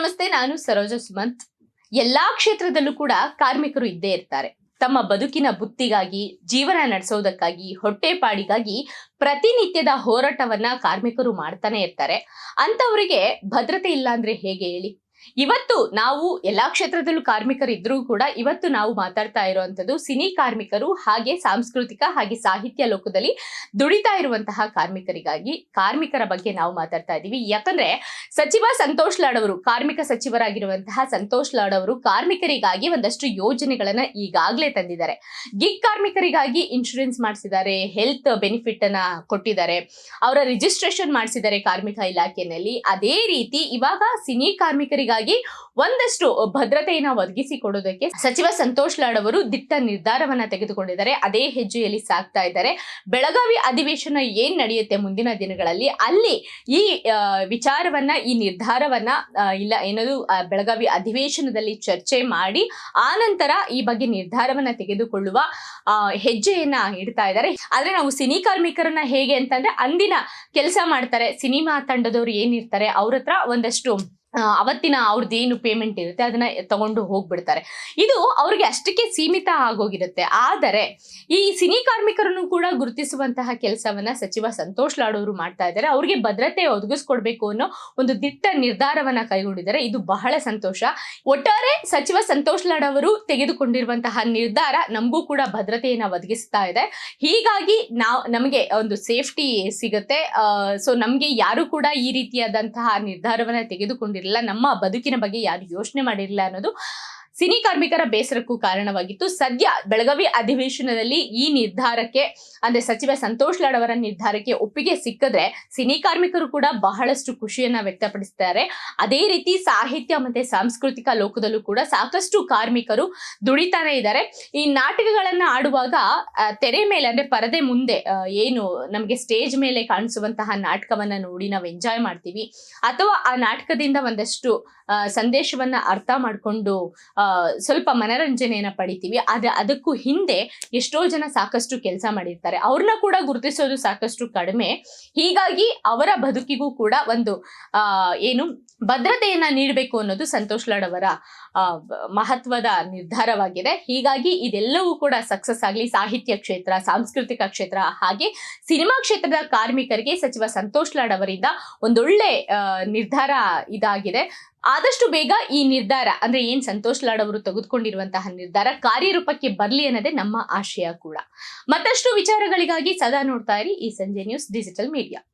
ನಮಸ್ತೆ, ನಾನು ಸರೋಜಾ ಸುಮಂತ್. ಎಲ್ಲಾ ಕ್ಷೇತ್ರದಲ್ಲೂ ಕೂಡ ಕಾರ್ಮಿಕರು ಇದ್ದೇ ಇರ್ತಾರೆ. ತಮ್ಮ ಬದುಕಿನ ಬುತ್ತಿಗಾಗಿ, ಜೀವನ ನಡೆಸೋದಕ್ಕಾಗಿ, ಹೊಟ್ಟೆಪಾಡಿಗಾಗಿ ಪ್ರತಿನಿತ್ಯದ ಹೋರಾಟವನ್ನ ಕಾರ್ಮಿಕರು ಮಾಡ್ತಾನೆ ಇರ್ತಾರೆ. ಅಂತವರಿಗೆ ಭದ್ರತೆ ಇಲ್ಲ ಅಂದ್ರೆ ಹೇಗೆ ಹೇಳಿ? ಇವತ್ತು ನಾವು ಎಲ್ಲಾ ಕ್ಷೇತ್ರದಲ್ಲೂ ಕಾರ್ಮಿಕರು ಇದ್ರೂ ಕೂಡ ಇವತ್ತು ನಾವು ಮಾತಾಡ್ತಾ ಇರುವಂತದ್ದು ಸಿನಿ ಕಾರ್ಮಿಕರು, ಹಾಗೆ ಸಾಂಸ್ಕೃತಿಕ ಹಾಗೆ ಸಾಹಿತ್ಯ ಲೋಕದಲ್ಲಿ ದುಡಿತಾ ಇರುವಂತಹ ಕಾರ್ಮಿಕರ ಬಗ್ಗೆ ನಾವು ಮಾತಾಡ್ತಾ ಇದೀವಿ. ಯಾಕಂದ್ರೆ ಸಚಿವ ಸಂತೋಷ್ ಲಾಡ್ ಅವರು, ಕಾರ್ಮಿಕ ಸಚಿವರಾಗಿರುವಂತಹ ಸಂತೋಷ್ ಲಾಡ್ ಅವರು ಕಾರ್ಮಿಕರಿಗಾಗಿ ಒಂದಷ್ಟು ಯೋಜನೆಗಳನ್ನ ಈಗಾಗಲೇ ತಂದಿದ್ದಾರೆ. ಗಿಗ್ ಕಾರ್ಮಿಕರಿಗಾಗಿ ಇನ್ಶೂರೆನ್ಸ್ ಮಾಡಿಸಿದ್ದಾರೆ, ಹೆಲ್ತ್ ಬೆನಿಫಿಟ್ ಅನ್ನ ಕೊಟ್ಟಿದ್ದಾರೆ, ಅವರ ರಿಜಿಸ್ಟ್ರೇಷನ್ ಮಾಡಿಸಿದ್ದಾರೆ ಕಾರ್ಮಿಕ ಇಲಾಖೆಯಲ್ಲಿ. ಅದೇ ರೀತಿ ಇವಾಗ ಸಿನಿ ಕಾರ್ಮಿಕರಿಗಾಗಿ ಒಂದಷ್ಟು ಭದ್ರತೆಯನ್ನು ಒದಗಿಸಿಕೊಡೋದಕ್ಕೆ ಸಚಿವ ಸಂತೋಷ್ ಲಾಡ್ ಅವರು ದಿಟ್ಟ ನಿರ್ಧಾರವನ್ನ ತೆಗೆದುಕೊಂಡಿದ್ದಾರೆ. ಅದೇ ಹೆಜ್ಜೆಯಲ್ಲಿ ಸಾಗ್ತಾ ಇದ್ದಾರೆ. ಬೆಳಗಾವಿ ಅಧಿವೇಶನ ಏನ್ ನಡೆಯುತ್ತೆ ಮುಂದಿನ ದಿನಗಳಲ್ಲಿ, ಅಲ್ಲಿ ಈ ವಿಚಾರವನ್ನ, ಈ ನಿರ್ಧಾರವನ್ನ ಬೆಳಗಾವಿ ಅಧಿವೇಶನದಲ್ಲಿ ಚರ್ಚೆ ಮಾಡಿ ಆನಂತರ ಈ ಬಗ್ಗೆ ನಿರ್ಧಾರವನ್ನ ತೆಗೆದುಕೊಳ್ಳುವ ಹೆಜ್ಜೆಯನ್ನ ಇಡ್ತಾ ಇದ್ದಾರೆ. ಆದ್ರೆ ನಾವು ಸಿನಿ ಕಾರ್ಮಿಕರನ್ನ ಹೇಗೆ ಅಂತಂದ್ರೆ, ಅಂದಿನ ಕೆಲಸ ಮಾಡ್ತಾರೆ ಸಿನಿಮಾ ತಂಡದವರು ಏನಿರ್ತಾರೆ ಅವ್ರ ಹತ್ರ ಒಂದಷ್ಟು ಅವತ್ತಿನ ಅವ್ರದ್ದೇನು ಪೇಮೆಂಟ್ ಇರುತ್ತೆ ಅದನ್ನ ತಗೊಂಡು ಹೋಗ್ಬಿಡ್ತಾರೆ. ಇದು ಅವ್ರಿಗೆ ಅಷ್ಟಕ್ಕೆ ಸೀಮಿತ ಆಗೋಗಿರುತ್ತೆ. ಆದರೆ ಈ ಸಿನಿ ಕಾರ್ಮಿಕರನ್ನು ಕೂಡ ಗುರುತಿಸುವಂತಹ ಕೆಲಸವನ್ನ ಸಚಿವ ಸಂತೋಷ್ ಲಾಡ್ ಅವರು ಮಾಡ್ತಾ ಇದ್ದಾರೆ. ಅವ್ರಿಗೆ ಭದ್ರತೆ ಒದಗಿಸ್ಕೊಡ್ಬೇಕು ಅನ್ನೋ ಒಂದು ದಿಟ್ಟ ನಿರ್ಧಾರವನ್ನ ಕೈಗೊಂಡಿದ್ದಾರೆ. ಇದು ಬಹಳ ಸಂತೋಷ. ಒಟ್ಟಾರೆ ಸಚಿವ ಸಂತೋಷ್ ಲಾಡ್ ಅವರು ತೆಗೆದುಕೊಂಡಿರುವಂತಹ ನಿರ್ಧಾರ ನಮಗೂ ಕೂಡ ಭದ್ರತೆಯನ್ನ ಒದಗಿಸ್ತಾ ಇದೆ. ಹೀಗಾಗಿ ನಮಗೆ ಒಂದು ಸೇಫ್ಟಿ ಸಿಗುತ್ತೆ. ಸೊ ನಮ್ಗೆ ಯಾರು ಕೂಡ ಈ ರೀತಿಯಾದಂತಹ ನಿರ್ಧಾರವನ್ನ ತೆಗೆದುಕೊಂಡಿರಲಿಲ್ಲ, ನಮ್ಮ ಬದುಕಿನ ಬಗ್ಗೆ ಯಾರು ಯೋಚನೆ ಮಾಡಿರಲಿಲ್ಲ ಅನ್ನೋದು ಸಿನಿ ಕಾರ್ಮಿಕರ ಬೇಸರಕ್ಕೂ ಕಾರಣವಾಗಿತ್ತು. ಸದ್ಯ ಬೆಳಗಾವಿ ಅಧಿವೇಶನದಲ್ಲಿ ಈ ನಿರ್ಧಾರಕ್ಕೆ, ಅಂದ್ರೆ ಸಚಿವ ಸಂತೋಷ್ ಲಾಡ್ ಅವರ ನಿರ್ಧಾರಕ್ಕೆ ಒಪ್ಪಿಗೆ ಸಿಕ್ಕಿದ್ರೆ ಸಿನಿ ಕಾರ್ಮಿಕರು ಕೂಡ ಬಹಳಷ್ಟು ಖುಷಿಯನ್ನ ವ್ಯಕ್ತಪಡಿಸ್ತಾರೆ. ಅದೇ ರೀತಿ ಸಾಹಿತ್ಯ ಮತ್ತೆ ಸಾಂಸ್ಕೃತಿಕ ಲೋಕದಲ್ಲೂ ಕೂಡ ಸಾಕಷ್ಟು ಕಾರ್ಮಿಕರು ದುಡಿತಾನೆ ಇದ್ದಾರೆ. ಈ ನಾಟಕಗಳನ್ನ ಆಡುವಾಗ ತೆರೆ ಮೇಲೆ, ಅಂದ್ರೆ ಪರದೆ ಮುಂದೆ ಏನು ನಮಗೆ ಸ್ಟೇಜ್ ಮೇಲೆ ಕಾಣಿಸುವಂತಹ ನಾಟಕವನ್ನ ನೋಡಿ ನಾವು ಎಂಜಾಯ್ ಮಾಡ್ತೀವಿ, ಅಥವಾ ಆ ನಾಟಕದಿಂದ ಒಂದಷ್ಟು ಸಂದೇಶವನ್ನ ಅರ್ಥ ಮಾಡಿಕೊಂಡು ಸ್ವಲ್ಪ ಮನರಂಜನೆಯನ್ನ ಪಡಿತೀವಿ. ಆದ್ರೆ ಅದಕ್ಕೂ ಹಿಂದೆ ಎಷ್ಟೋ ಜನ ಸಾಕಷ್ಟು ಕೆಲಸ ಮಾಡಿರ್ತಾರೆ, ಅವ್ರನ್ನ ಕೂಡ ಗುರುತಿಸೋದು ಸಾಕಷ್ಟು ಕಡಿಮೆ. ಹೀಗಾಗಿ ಅವರ ಬದುಕಿಗೂ ಕೂಡ ಒಂದು ಭದ್ರತೆಯನ್ನ ನೀಡಬೇಕು ಅನ್ನೋದು ಸಂತೋಷ್ ಲಾಡ್ ಅವರ ಮಹತ್ವದ ನಿರ್ಧಾರವಾಗಿದೆ. ಹೀಗಾಗಿ ಇದೆಲ್ಲವೂ ಕೂಡ ಸಕ್ಸಸ್ ಆಗಲಿ. ಸಾಹಿತ್ಯ ಕ್ಷೇತ್ರ, ಸಾಂಸ್ಕೃತಿಕ ಕ್ಷೇತ್ರ ಹಾಗೆ ಸಿನಿಮಾ ಕ್ಷೇತ್ರದ ಕಾರ್ಮಿಕರಿಗೆ ಸಚಿವ ಸಂತೋಷ್ ಲಾಡ್ ಅವರಿಂದ ಒಂದೊಳ್ಳೆ ನಿರ್ಧಾರ ಇದಾಗಿದೆ. ಆದಷ್ಟು ಬೇಗ ಈ ನಿರ್ಧಾರ, ಅಂದ್ರೆ ಏನ್ ಸಂತೋಷ್ ಲಾಡ್ ಅವರು ತೆಗೆದುಕೊಂಡಿರುವಂತಹ ನಿರ್ಧಾರ ಕಾರ್ಯರೂಪಕ್ಕೆ ಬರ್ಲಿ ಅನ್ನೋದೇ ನಮ್ಮ ಆಶಯ ಕೂಡ. ಮತ್ತಷ್ಟು ವಿಚಾರಗಳಿಗಾಗಿ ಸದಾ ನೋಡ್ತಾ ಇರಿ ಈ ಸಂಜೆ ನ್ಯೂಸ್ ಡಿಜಿಟಲ್ ಮೀಡಿಯಾ.